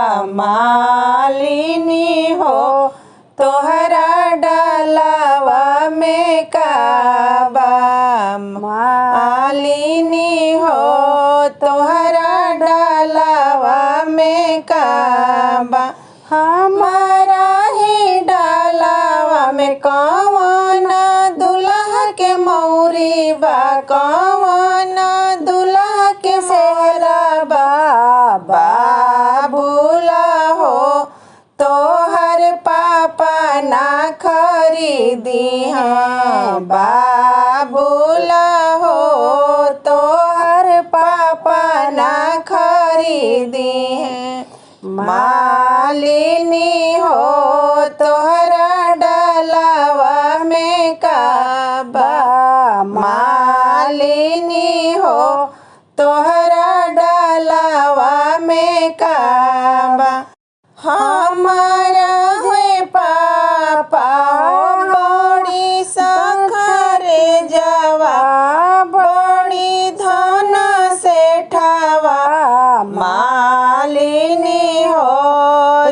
मालिनी हो तोहरा डालावा में काबा। मालिनी हो तोहरा डालावा में काबा। हमारा ही डालावा में कौन दुल्हा के मौरी बा, कौन दुल्हा के मोहरा बा। बाबूला हो तोहर पापा ना खरीदी हैं। बाबूला हो तोहर पापा ना खरीदी हैं। मालिनी हो तोहरा डालावा में काबा। मालिनी हो तोहरा डालावा में काबा। हमारा है पापा बड़ी संघरे जावा, बड़ी धन से ठावा। मालिनी हो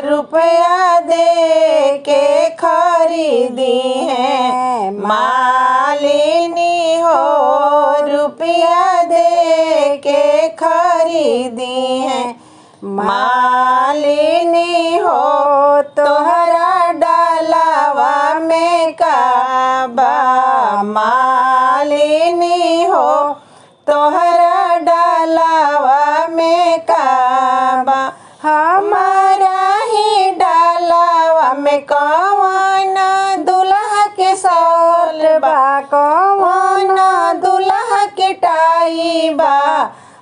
रुपया दे के खरीदी है। मालिनी हो रुपया दे के खरीदी है। मालिनी हो तोहरा डालावा में काबा। मालिनी हो तोहरा डालावा में काबा। हमारा ही डालावा में कौन दुल्हा के सौल बा, कौन दुल्हा के टाई बा।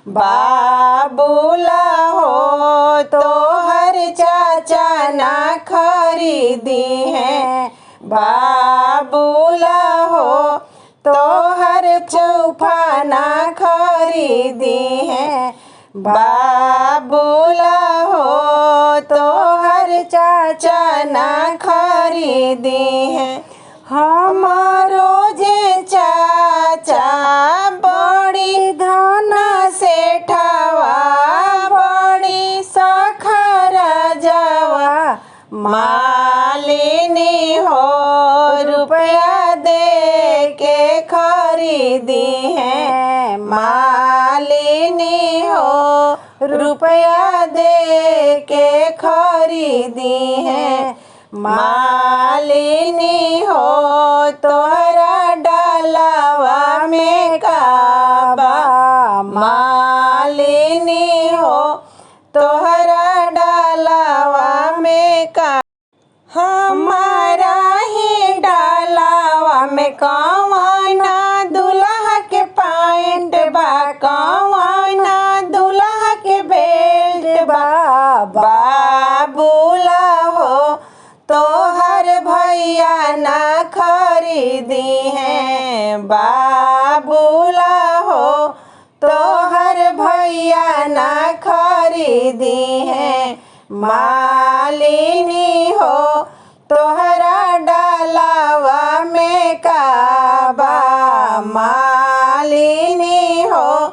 बाबूला हो तोहर चाचा ना खरीदी हैं। बाबूला हो तोहर चौफा ना खरीदी हैं। बाबूला हो तोहर चाचा ना खरीदी हैं। हमारो जे चाचा बड़ी धन से ठावा, बड़ी सखर जावा। मालिनी हो रुपया दे के खरीदी है। मालिनी हो रुपया दे के खरीदी है। मालिनी हो तोहरा डालावा में काबा। मालिनी हो तोहरा डालावा में काबा। हमारा ही डालावा में कौन दुल्हा के पैंट बा, कौन दुल्हा के बेल्ट बा। बाबूला हो तोहर भैया ना खरीदी हैं। बाबूला हो तोहर भैया ना खरीदी हैं। मालिनी हो तोहरा डालावा में काबा। मालिनी हो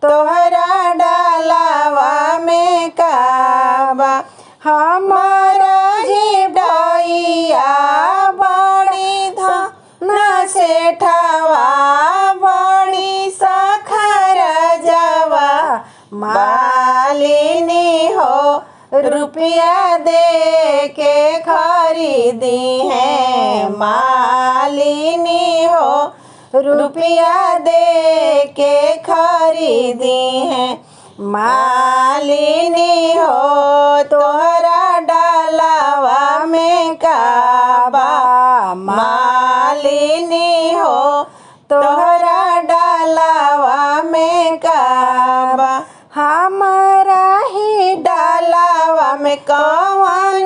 तोहरा डालावा में काबा। हमारा ही डैया बड़ी धन से ठावा, बड़ी सखर जावा। मालिनी हो रुपया दे के खरीदी है। मालिनी हो रुपया दे के खरीदी है। मालिनी हो तोहरा डालावा में काबा। मालिनी हो तोहरा डालावा में काबा। हमारा ही डालावा में कौन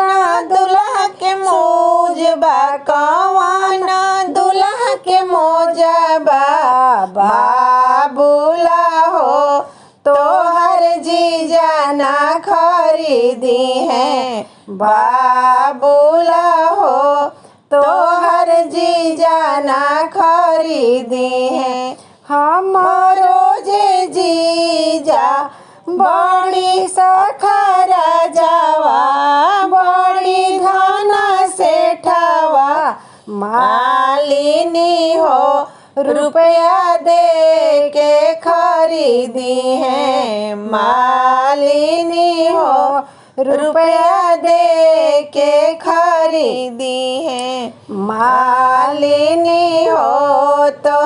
दुल्हा के मौज बा, कौन दुल्हा के मौजा बा। बाबूला हो तोहर जीजा ना खरीदी हैं। बाबूला हो तोहर जीजा ना खरीदी हैं। हमारो जे जीजा बड़ी सखरा जावा बड़ी धन सेठवा मालिनी हो रुपया दे के खरीदी है मालिनी हो रुपया दे के खरीदी है मालिनी हो तो